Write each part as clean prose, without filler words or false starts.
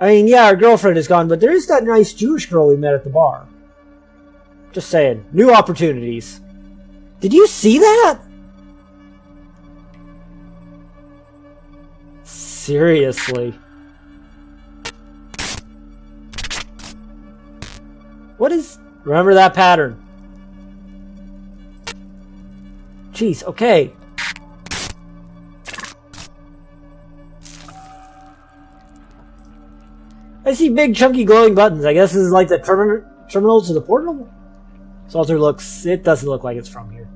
I mean, yeah, our girlfriend is gone, but there is that nice Jewish girl we met at the bar. Just saying. New opportunities. Did you see that? Seriously. What is... Remember that pattern. Jeez, okay. I see big, chunky, glowing buttons. I guess this is like the terminal to the portal? Salter looks... It doesn't look like it's from here.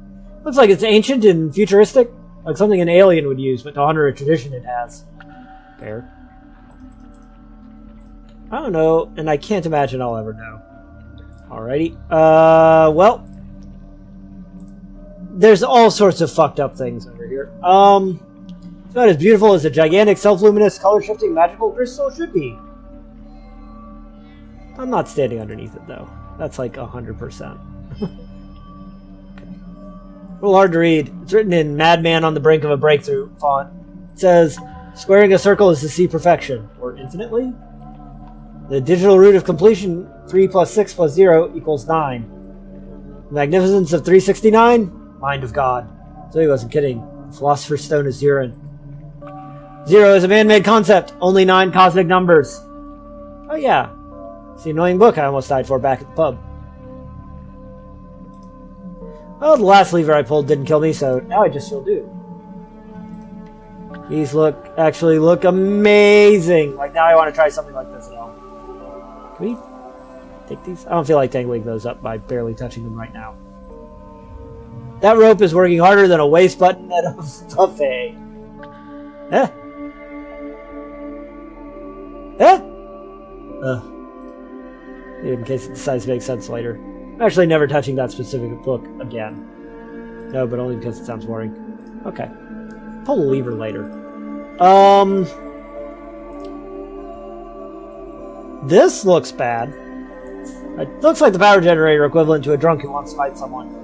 Looks like it's ancient and futuristic. Like something an alien would use, but to honor a tradition it has. Fair. I don't know, and I can't imagine I'll ever know. Alrighty. Well... There's all sorts of fucked up things over here. It's not as beautiful as a gigantic, self-luminous, color-shifting, magical crystal should be. I'm not standing underneath it, though. That's like 100%. Okay. A little hard to read. It's written in Madman on the Brink of a Breakthrough font. It says, squaring a circle is to see perfection. Or infinitely? The digital root of completion, 3 plus 6 plus 0 equals 9. The magnificence of 369? Mind of God. So he wasn't kidding. The Philosopher's Stone is urine. 0 is a man-made concept. Only 9 cosmic numbers. Oh yeah. It's the annoying book I almost died for back at the pub. Well, the last lever I pulled didn't kill me, so now I just feel due. These actually look amazing. Like, now I want to try something like this at all. Can we take these? I don't feel like tangling those up by barely touching them right now. That rope is working harder than a waist button at a buffet. Eh? Eh? In case it decides to make sense later. I'm actually never touching that specific book again. No, but only because it sounds boring. Okay. Pull the lever later. This looks bad. It looks like the power generator equivalent to a drunk who wants to fight someone.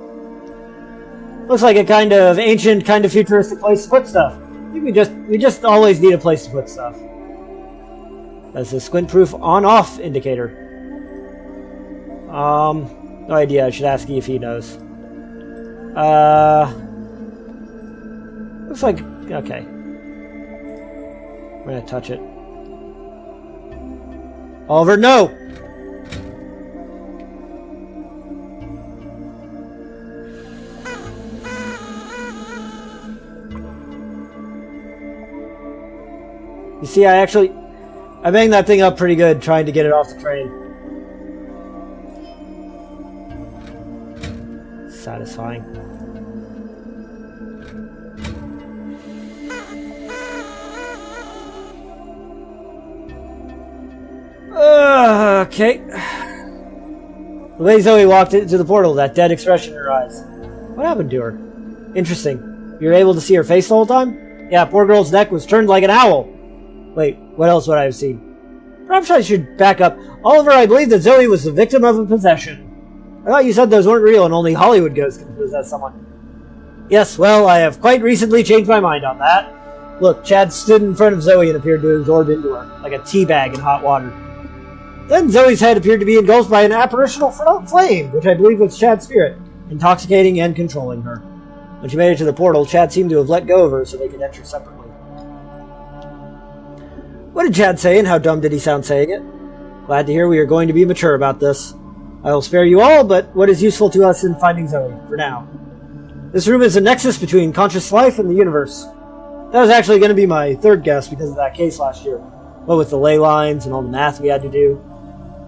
Looks like a kind of ancient, kind of futuristic place to put stuff. I think we just always need a place to put stuff. That's a squint-proof on-off indicator. No idea. I should ask you if he knows. Looks like... Okay. I'm gonna touch it. Oliver, no! You see, I banged that thing up pretty good trying to get it off the train. Satisfying. Okay. The way Zoe walked into the portal, that dead expression in her eyes. What happened to her? Interesting. You were able to see her face the whole time? Yeah, poor girl's neck was turned like an owl. Wait, what else would I have seen? Perhaps I should back up. Oliver, I believe that Zoe was the victim of a possession. I thought you said those weren't real and only Hollywood ghosts can possess someone. Yes, well, I have quite recently changed my mind on that. Look, Chad stood in front of Zoe and appeared to absorb into her, like a tea bag in hot water. Then Zoe's head appeared to be engulfed by an apparitional flame, which I believe was Chad's spirit, intoxicating and controlling her. When she made it to the portal, Chad seemed to have let go of her so they could enter separately. What did Chad say, and how dumb did he sound saying it? Glad to hear we are going to be mature about this. I will spare you all, but what is useful to us in finding Zoe, for now. This room is a nexus between conscious life and the universe. That was actually going to be my third guess because of that case last year. What with the ley lines and all the math we had to do.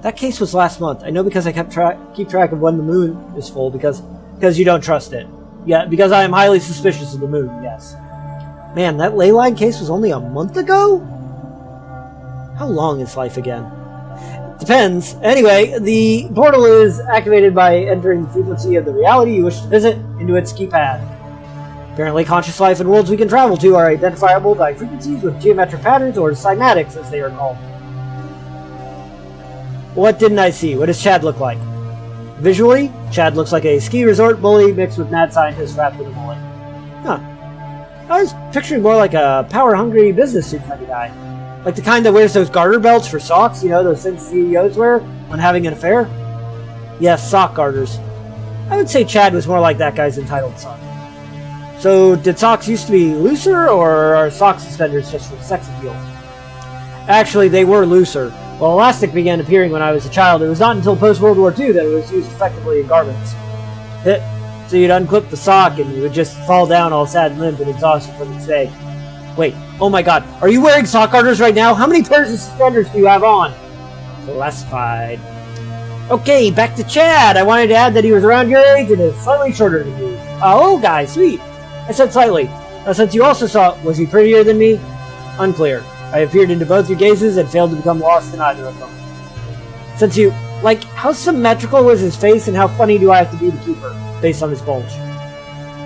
That case was last month. I know because I keep track of when the moon is full because you don't trust it. Yeah, because I am highly suspicious of the moon, yes. Man, that ley line case was only a month ago? How long is life again? Depends. Anyway, the portal is activated by entering the frequency of the reality you wish to visit into its keypad. Apparently, conscious life and worlds we can travel to are identifiable by frequencies with geometric patterns, or cymatics as they are called. What didn't I see? What does Chad look like? Visually, Chad looks like a ski resort bully mixed with mad scientist wrapped in a bullet. Huh. I was picturing more like a power-hungry business suit kind of guy. Like the kind that wears those garter belts for socks, you know, those things CEOs wear when having an affair? Yes, sock garters. I would say Chad was more like that guy's entitled son. So, did socks used to be looser, or are sock suspenders just for sex appeal? Actually, they were looser. While elastic began appearing when I was a child, it was not until post-World War II that it was used effectively in garments. So you'd unclip the sock and you would just fall down all sad and limp and exhausted from its day. Wait, oh my god, are you wearing sock garters right now? How many pairs of suspenders do you have on? Classified. Okay, back to Chad. I wanted to add that he was around your age and is slightly shorter than you. Oh, guy, sweet. I said slightly. Now, since you also saw, was he prettier than me? Unclear. I peered into both your gazes and failed to become lost in either of them. Since you, like, how symmetrical was his face and how funny do I have to be to keep her, based on his bulge?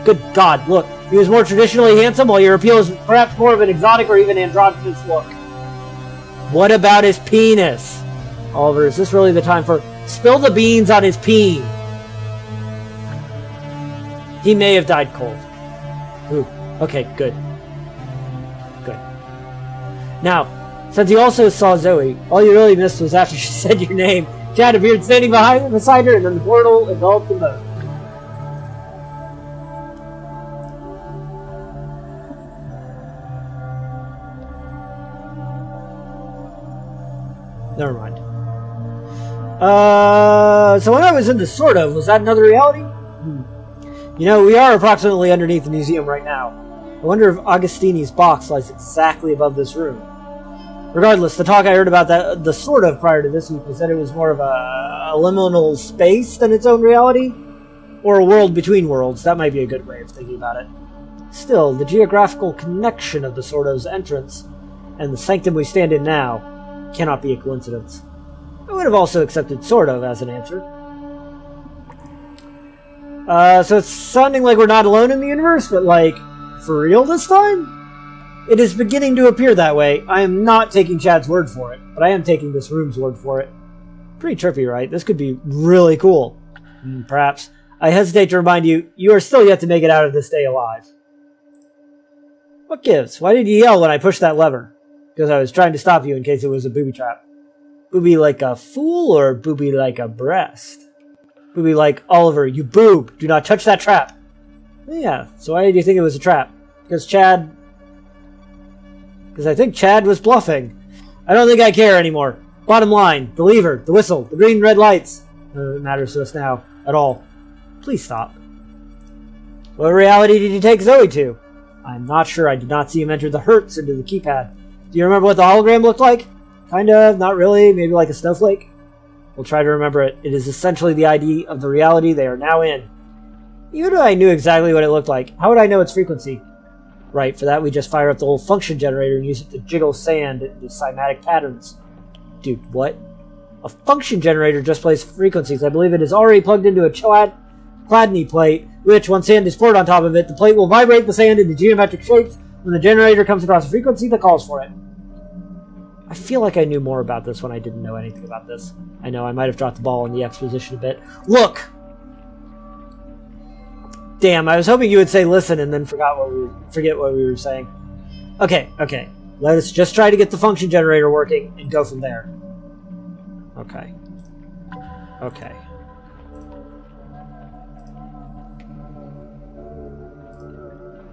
Good God, look, he was more traditionally handsome while your appeal is perhaps more of an exotic or even androgynous look. What about his penis? Oliver, is this really the time for... Spill the beans on his peen. He may have died cold. Ooh, okay, good. Good. Now, since you also saw Zoe, all you really missed was after she said your name. Chad appeared standing beside her, and then the portal engulfed them both. Never mind. So when I was in the sort of, was that another reality? You know, we are approximately underneath the museum right now. I wonder if Agostini's box lies exactly above this room. Regardless, the talk I heard about the sort of prior to this week was that it was more of a liminal space than its own reality, or a world between worlds. That might be a good way of thinking about it. Still, the geographical connection of the sort of's entrance and the sanctum we stand in now cannot be a coincidence. I would have also accepted sort of as an answer. So it's sounding like we're not alone in the universe, but like, for real this time? It is beginning to appear that way. I am not taking Chad's word for it, but I am taking this room's word for it. Pretty trippy, right? This could be really cool. Perhaps. I hesitate to remind you, you are still yet to make it out of this day alive. What gives? Why did you yell when I pushed that lever? Because I was trying to stop you in case it was a booby trap. Booby like a fool or booby like a breast? Booby like, Oliver, you boob! Do not touch that trap! Yeah, so why did you think it was a trap? Because I think Chad was bluffing. I don't think I care anymore. Bottom line, the lever, the whistle, the green red lights. None of it matters to us now, at all. Please stop. What reality did you take Zoe to? I'm not sure. I did not see him enter the Hertz into the keypad. Do you remember what the hologram looked like? Kind of, not really, maybe like a snowflake? We'll try to remember it. It is essentially the ID of the reality they are now in. Even if I knew exactly what it looked like, how would I know its frequency? Right, for that we just fire up the whole function generator and use it to jiggle sand into cymatic patterns. Dude, what? A function generator just plays frequencies. I believe it is already plugged into a Chladni plate, which, once sand is poured on top of it, the plate will vibrate the sand into geometric shapes when the generator comes across a frequency that calls for it. I feel like I knew more about this when I didn't know anything about this. I know, I might have dropped the ball in the exposition a bit. Look! Damn, I was hoping you would say listen and then forget what we were saying. Okay. Let us just try to get the function generator working and go from there. Okay.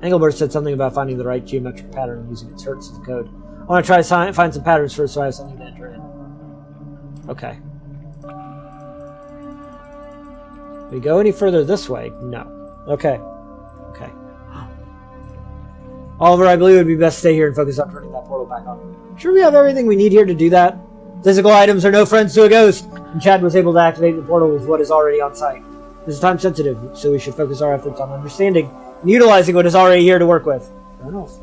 Engelbert said something about finding the right geometric pattern and using its Hertz as a code. I want to try to find some patterns first so I have something to enter in. Okay. We go any further this way? No. Okay. Oliver, I believe it would be best to stay here and focus on turning that portal back on. Sure we have everything we need here to do that? Physical items are no friends to a ghost, and Chad was able to activate the portal with what is already on site. This is time sensitive, so we should focus our efforts on understanding and utilizing what is already here to work with. Fair enough.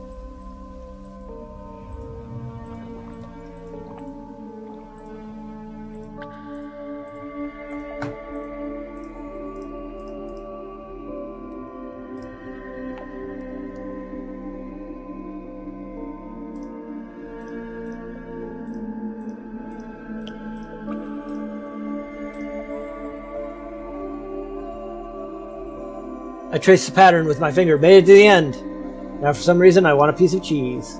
I traced the pattern with my finger, made it to the end. Now for some reason I want a piece of cheese.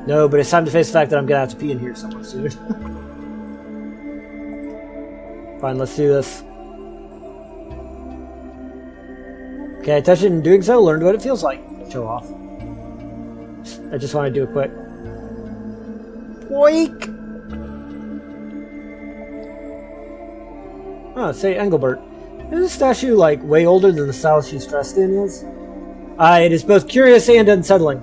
No, but it's time to face the fact that I'm gonna have to pee in here somewhere soon. Fine, let's do this. Okay, I touched it in doing so, learned what it feels like. Show off. I just want to do a quick... Boink! Oh, say Engelbert. Is this statue, like, way older than the style she's dressed in is? It is both curious and unsettling.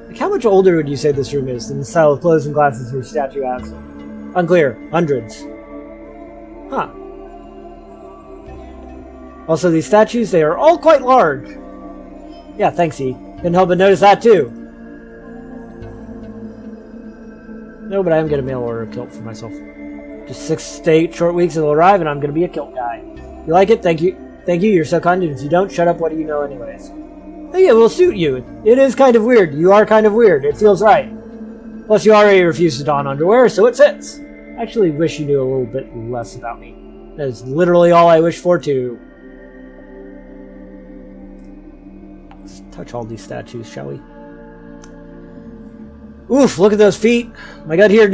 Like, how much older would you say this room is than the style of clothes and glasses your statue has? Unclear. Hundreds. Huh. Also, these statues, they are all quite large. Yeah, thanks, E. Couldn't help but notice that, too. No, but I am going to mail order a kilt for myself. Just 6 to 8 short weeks it'll arrive, and I'm going to be a kilt guy. You like it? Thank you. Thank you, you're so kind, and if you don't, shut up, what do you know anyways? Hey, it will suit you. It is kind of weird. You are kind of weird. It feels right. Plus, you already refuse to don underwear, so it fits. I actually wish you knew a little bit less about me. That is literally all I wish for, too. Let's touch all these statues, shall we? Oof, look at those feet. My guy here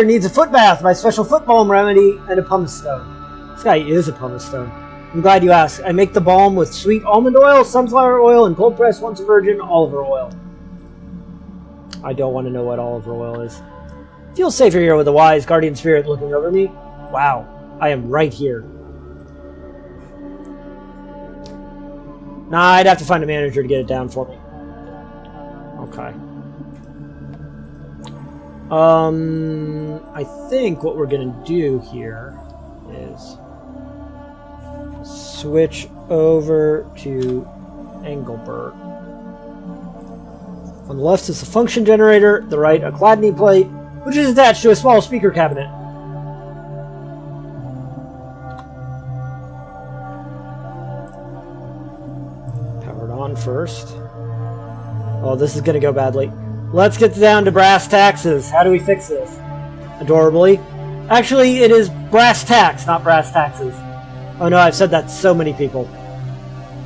needs a foot bath, my special foot balm remedy, and a pumice stone. This guy is a pumice stone. I'm glad you asked. I make the balm with sweet almond oil, sunflower oil, and cold-pressed once virgin olive oil. I don't want to know what olive oil is. Feel safer here with a wise guardian spirit looking over me. Wow, I am right here. Nah, I'd have to find a manager to get it down for me. Okay. I think what we're gonna do here is switch over to Engelbert. On the left is the function generator, the right a Chladni plate, which is attached to a small speaker cabinet. Powered on first. Oh, this is gonna go badly. Let's get down to brass taxes. How do we fix this? Adorably. Actually, it is brass tacks, not brass taxes. Oh no, I've said that to so many people.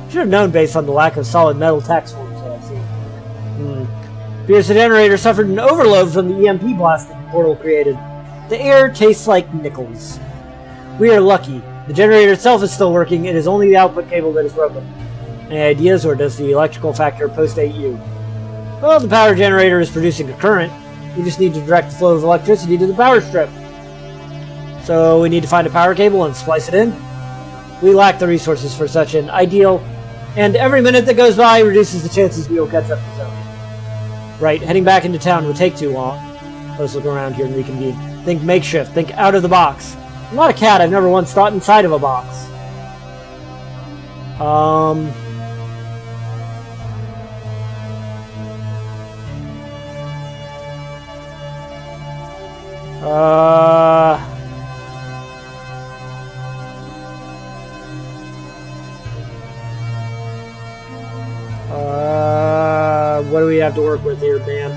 Should have known based on the lack of solid metal tax forms that I've seen. Appears the generator suffered an overload from the EMP blasting the portal created. The air tastes like nickels. We are lucky. The generator itself is still working, it is only the output cable that is broken. Any ideas, or does the electrical factor post-date you? Well, the power generator is producing a current. We just need to direct the flow of electricity to the power strip. So we need to find a power cable and splice it in. We lack the resources for such an ideal, and every minute that goes by reduces the chances we will catch up to Zoe. Right, heading back into town would take too long. Let's look around here and reconvene. Think makeshift, think out of the box. I'm not a cat, I've never once thought inside of a box. What do we have to work with here, man?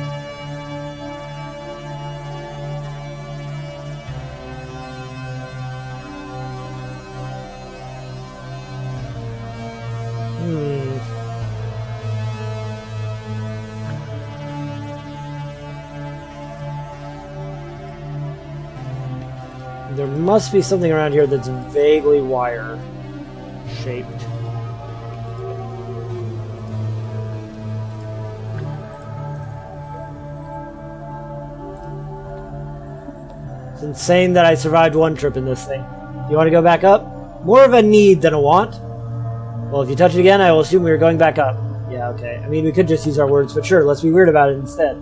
There must be something around here that's vaguely wire-shaped. It's insane that I survived one trip in this thing. You want to go back up? More of a need than a want. Well, if you touch it again, I will assume we are going back up. Yeah, okay. I mean, we could just use our words, but sure, let's be weird about it instead.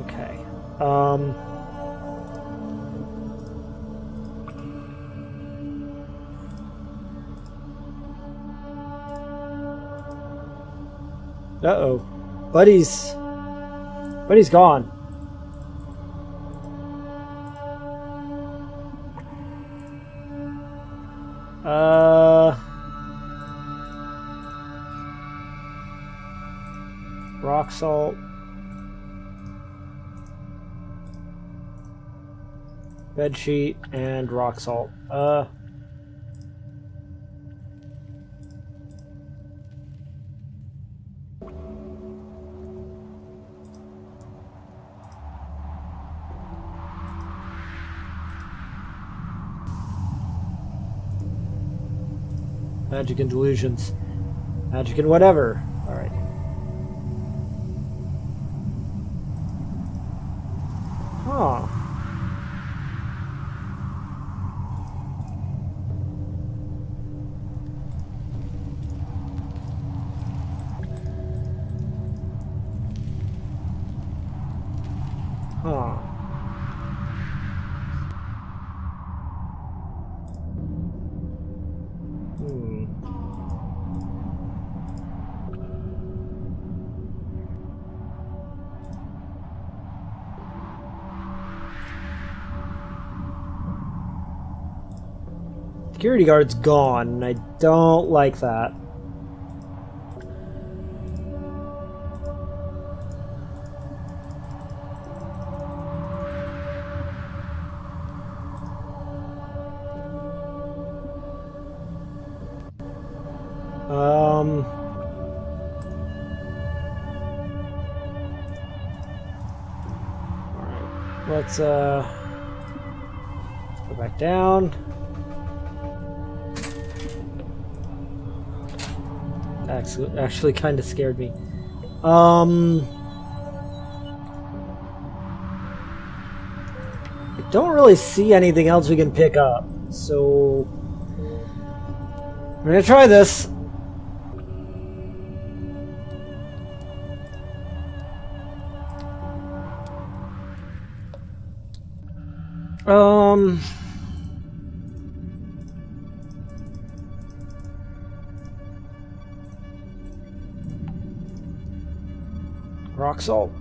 Okay. Uh-oh. Buddy's gone. Rock salt. Bed sheet and rock salt. Magic and delusions. Magic and whatever. Alright. Huh. Huh. Security guard's gone, and I don't like that. Alright, let's go back down. Actually kind of scared me. I don't really see anything else we can pick up, so we're gonna try this. Rock salt.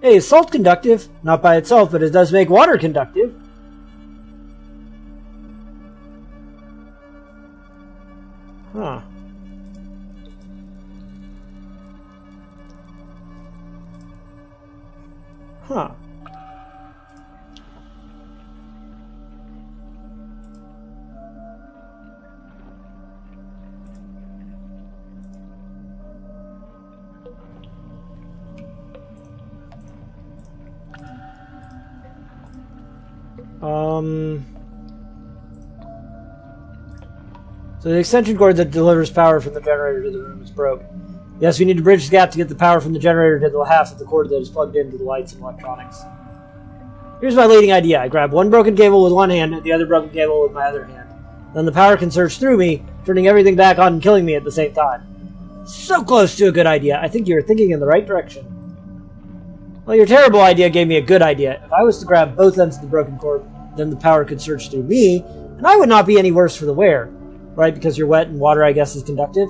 Hey, is salt conductive? Not by itself, but it does make water conductive. Huh. Huh. So the extension cord that delivers power from the generator to the room is broke. Yes, we need to bridge the gap to get the power from the generator to the half of the cord that is plugged into the lights and electronics. Here's my leading idea. I grab one broken cable with one hand and the other broken cable with my other hand. Then the power can surge through me, turning everything back on and killing me at the same time. So close to a good idea. I think you're thinking in the right direction. Well, your terrible idea gave me a good idea. If I was to grab both ends of the broken cord, then the power could surge through me, and I would not be any worse for the wear. Right, because you're wet and water, I guess, is conductive?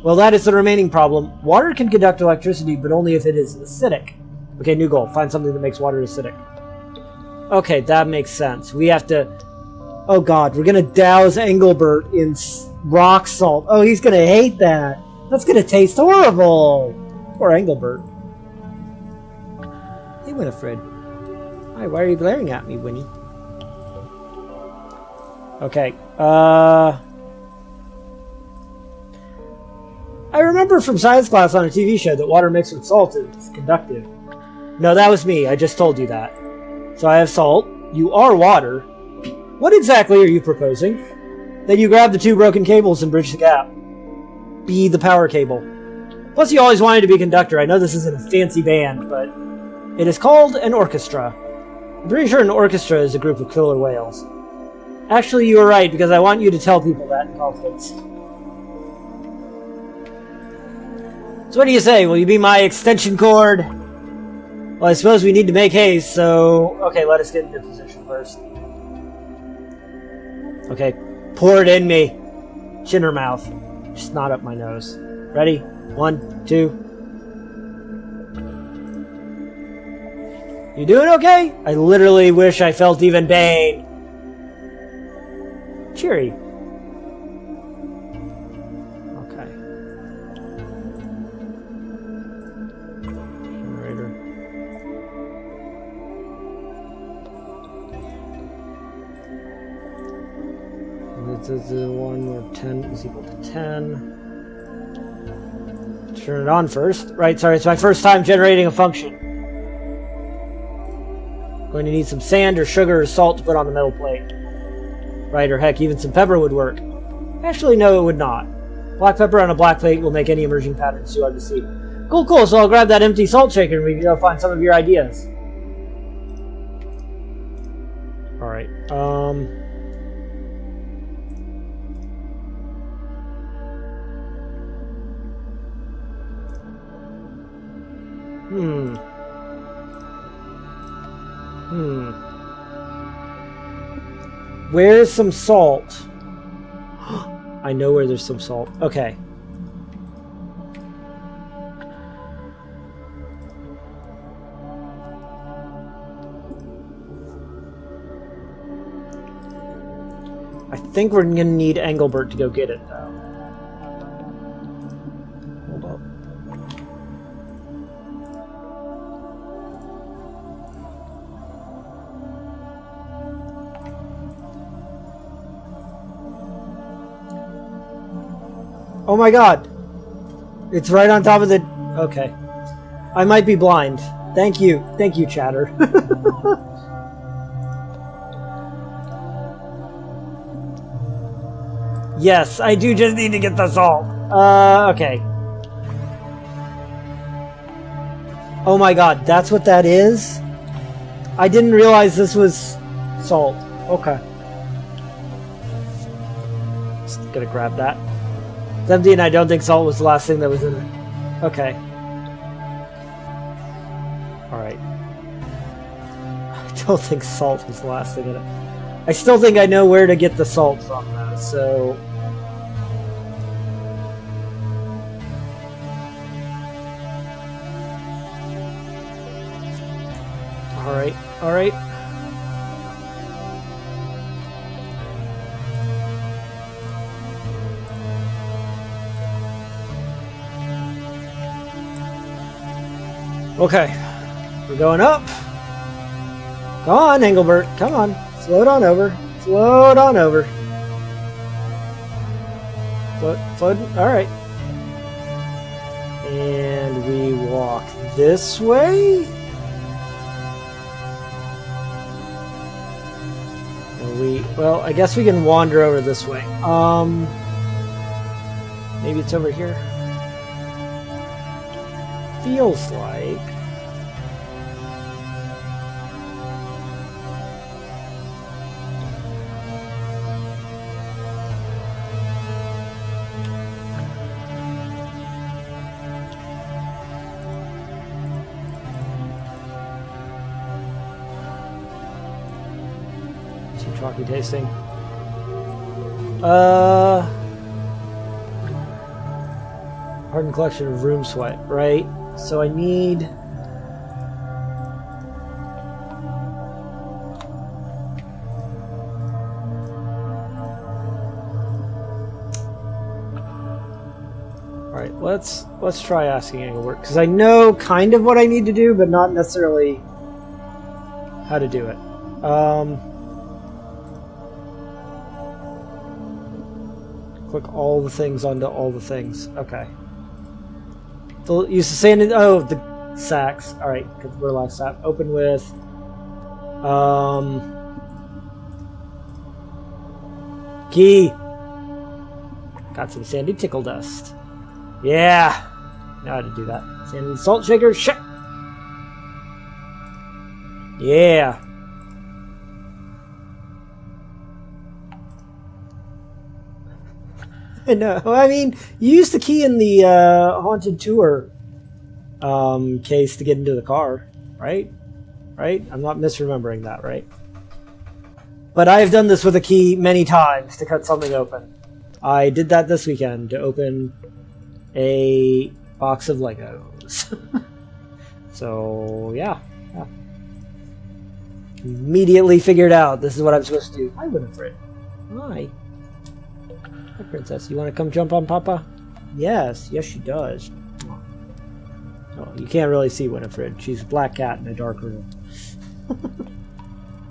Well, that is the remaining problem. Water can conduct electricity, but only if it is acidic. Okay, new goal. Find something that makes water acidic. Okay, that makes sense. We have to... Oh god, we're gonna douse Engelbert in rock salt. Oh, he's gonna hate that. That's gonna taste horrible. Poor Engelbert. Hey, Winifred. Hi, why are you glaring at me, Winnie? Okay, I remember from science class on a TV show that water mixed with salt is conductive. No, that was me. I just told you that. So I have salt. You are water. What exactly are you proposing? That you grab the two broken cables and bridge the gap. Be the power cable. Plus, you always wanted to be a conductor. I know this isn't a fancy band, but it is called an orchestra. I'm pretty sure an orchestra is a group of killer whales. Actually, you were right, because I want you to tell people that in confidence. So what do you say? Will you be my extension cord? Well, I suppose we need to make haste, so... Okay, let us get into position first. Okay, pour it in me. Chin or mouth. Just not up my nose. Ready? 1, 2. You doing okay? I literally wish I felt even pain. Cheery. This is the one where 10 is equal to 10. Turn it on first. Right, sorry, it's my first time generating a function. Going to need some sand or sugar or salt to put on the metal plate. Right, or heck, even some pepper would work. Actually, no, it would not. Black pepper on a black plate will make any emerging patterns too hard to see. Cool, cool. So I'll grab that empty salt shaker and we can go find some of your ideas. Alright, Where's some salt? I know where there's some salt. Okay. I think we're gonna need Engelbert to go get it, though. Hold up. Oh my god! It's right on top of the... Okay. I might be blind. Thank you, chatter. Yes, I do just need to get the salt. Okay. Oh my god, that's what that is? I didn't realize this was salt. Okay. Just gonna grab that. It's empty and I don't think salt was the last thing that was in it. Okay. Alright. I don't think salt was the last thing in it. I still think I know where to get the salt from though, so... Alright, alright. Okay, we're going up. Come on, Engelbert, come on. Slow it on over. Slow it on over. Float, alright. And we walk this way. Well, I guess we can wander over this way. Maybe it's over here. Feels like. Chalky tasting. Hardened collection of room sweat, right? So I need... Alright, let's try asking Engelbert, because I know kind of what I need to do, but not necessarily how to do it. Click all the things onto all the things. Okay. Use the sand in, oh, the sacks. Alright, relax that. Open with key. Got some sandy tickle dust. Yeah. Know how to do that. Sand and salt shaker. Shit. Yeah. No, I mean, you used the key in the Haunted Tour case to get into the car, right? Right? I'm not misremembering that, right? But I have done this with a key many times to cut something open. I did that this weekend to open a box of Legos. So, yeah. Immediately figured out this is what I'm supposed to do. Hi, Winifred. Hi. Hi, Princess. You want to come jump on Papa? Yes. Yes, she does. Come on. Oh, you can't really see Winifred. She's a black cat in a dark room.